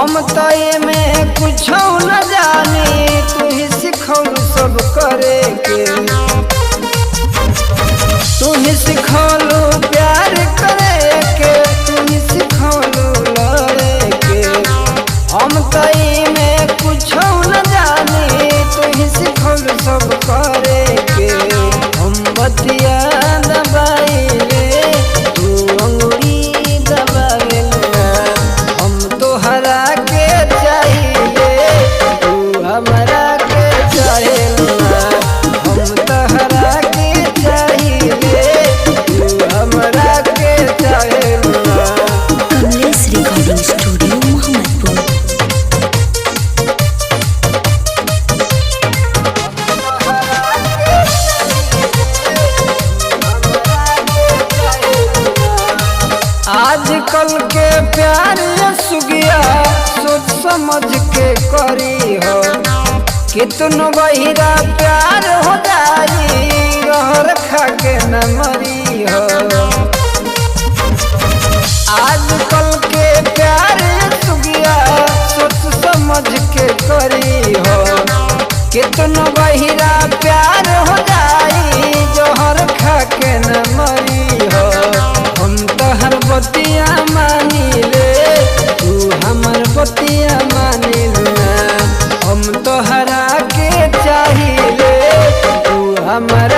हम तो में कुछ न जानी, तू ही सिखौलू सब करे के। तू ही सिखौलू प्यार करे के, तू ही सिखौलू लड़े के। हम तो में कुछ न जानी, तू ही सिखौलू सब करे के। हम बतिया दबाइले, तू अंगुरी दबावेला। हम तोहरा के चाहिए, तू हमरा के चाहेला। हम तोहरा के चाहिए, तू हमरा के चाहेला। Kamlesh recording studio Mohammadpur. आजकल के प्यार सुगिया सोच समझ के करी हो। कितनो बहिरा प्यार हो जाई, रहर खा के न मरी हो। आजकल के प्यार सुगिया सोच समझ के करी हो। कितनो बहिरा प्यार हो जाई, जहर खा के न मरी हो। हम तोहर बतिया मानी ले, तू हमर बतिया मानी ना। हम तोहरा के चाहिए, तू हमर